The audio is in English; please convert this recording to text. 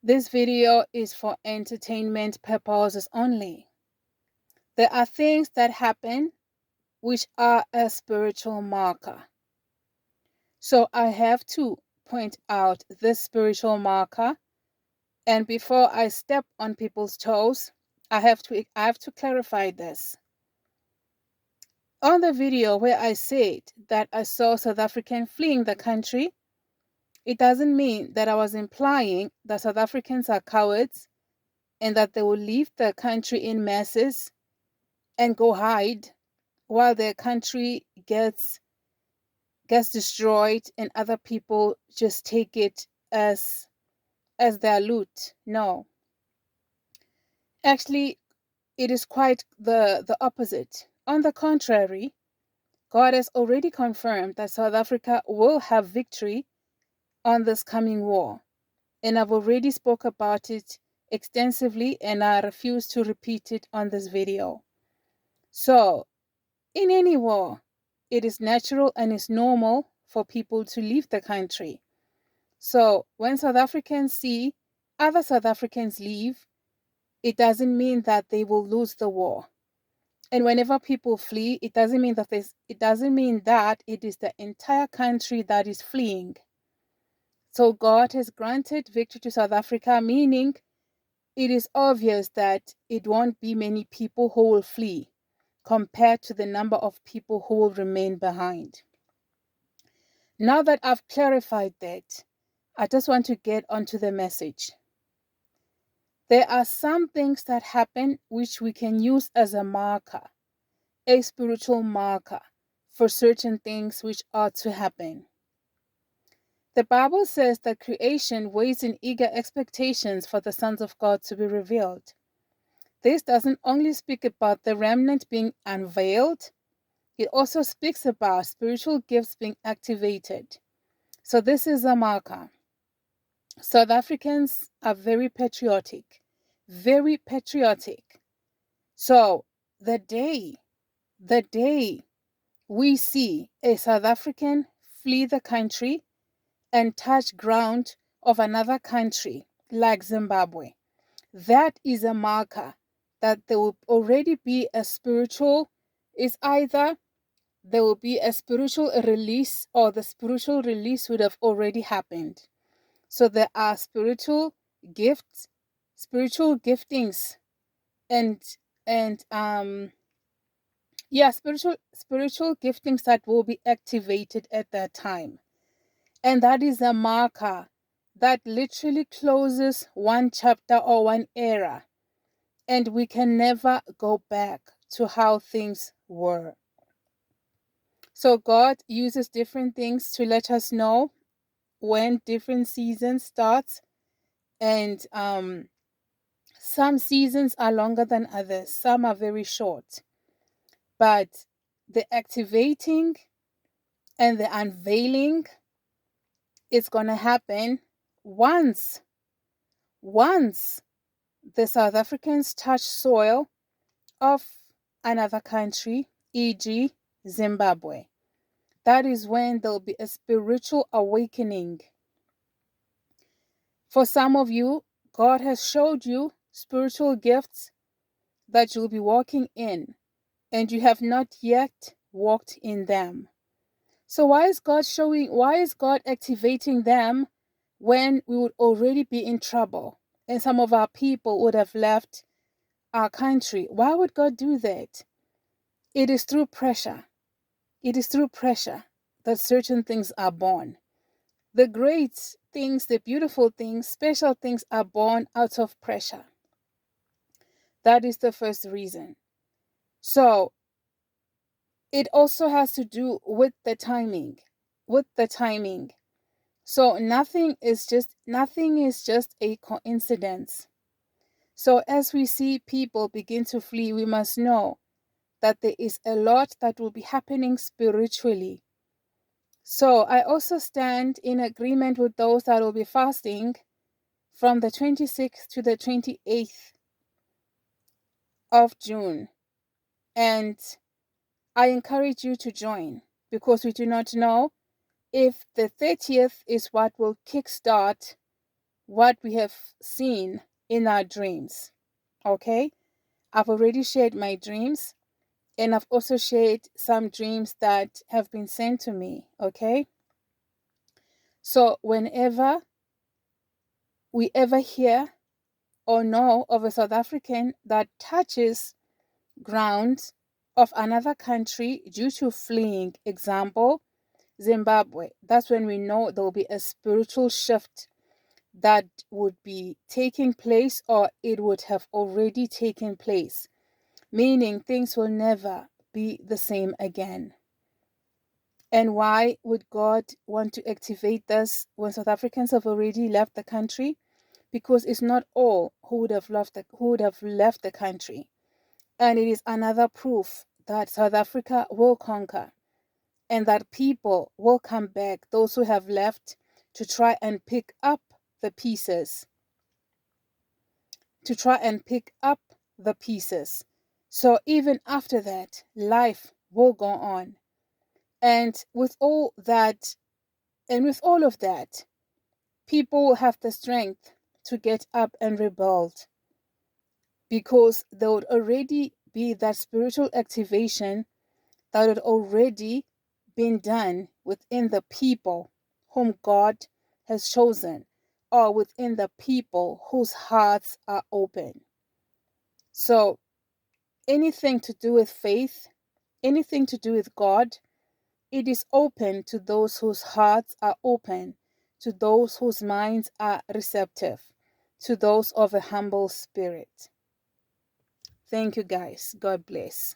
This video is for entertainment purposes only. There are things that happen which are a spiritual marker. So I have to point out this spiritual marker. And before I step on people's toes, I have to clarify this. On the video where I said that I saw South African fleeing the country, it doesn't mean that I was implying that South Africans are cowards and that they will leave the country in masses and go hide while their country gets destroyed and other people just take it as their loot. No. Actually, it is quite the opposite. On the contrary, God has already confirmed that South Africa will have victory on this coming war. And I've already spoke about it extensively and I refuse to repeat it on this video. So, in any war, it is natural and it's normal for people to leave the country. So, when South Africans see other South Africans leave, it doesn't mean that they will lose the war. And whenever people flee, it doesn't mean that it is the entire country that is fleeing. So God has granted victory to South Africa, meaning it is obvious that it won't be many people who will flee compared to the number of people who will remain behind. Now that I've clarified that, I just want to get onto the message. There are some things that happen which we can use as a marker, a spiritual marker for certain things which are to happen. The Bible says that creation waits in eager expectations for the sons of God to be revealed. This doesn't only speak about the remnant being unveiled, it also speaks about spiritual gifts being activated. So this is a marker. South Africans are very patriotic, very patriotic. So the day we see a South African flee the country and touch ground of another country like Zimbabwe, that is a marker that there will already be a spiritual, is either there will be a spiritual release or the spiritual release would have already happened. So there are spiritual gifts, spiritual giftings, and spiritual giftings that will be activated at that time. And that is a marker that literally closes one chapter or one era. And we can never go back to how things were. So God uses different things to let us know when different seasons starts. And some seasons are longer than others. Some are very short. But the activating and the unveiling is going to happen once the South Africans touch soil of another country, e.g. Zimbabwe. That is when there'll be a spiritual awakening. For some of you, God has showed you spiritual gifts that you'll be walking in, and you have not yet walked in them. So why is God activating them when we would already be in trouble and some of our people would have left our country? Why would God do that? It is through pressure. It is through pressure that certain things are born. The great things, the beautiful things, special things are born out of pressure. That is the first reason. So it also has to do with the timing. So nothing is just a coincidence. So as we see people begin to flee, we must know that there is a lot that will be happening spiritually. So I also stand in agreement with those that will be fasting from the 26th to the 28th of June. And I encourage you to join because we do not know if the 30th is what will kickstart what we have seen in our dreams. Okay? I've already shared my dreams, and I've also shared some dreams that have been sent to me. Okay? So whenever we ever hear or know of a South African that touches ground of another country due to fleeing, example, Zimbabwe, that's when we know there will be a spiritual shift that would be taking place, or it would have already taken place, meaning things will never be the same again. And why would God want to activate this when South Africans have already left the country? Because it's not all who would have left the country. And it is another proof that South Africa will conquer and that people will come back, those who have left, to try and pick up the pieces. So even after that, life will go on. And with all of that, people will have the strength to get up and rebuild, because there would already be that spiritual activation that had already been done within the people whom God has chosen, or within the people whose hearts are open. So anything to do with faith, anything to do with God, it is open to those whose hearts are open, to those whose minds are receptive, to those of a humble spirit. Thank you, guys. God bless.